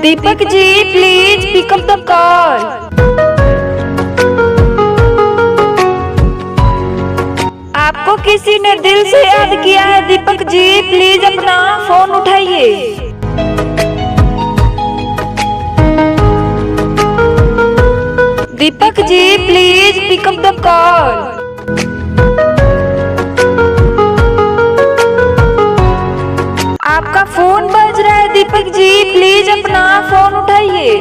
Deepak ji please pick up the call. आपको किसी ने दिल से याद किया है दीपक जी, प्लीज अपना फोन उठाइए। दीपक ji please pick up the call. आपका फोन बज रहा है दीपक जी, प्लीज अपना फोन उठाइए।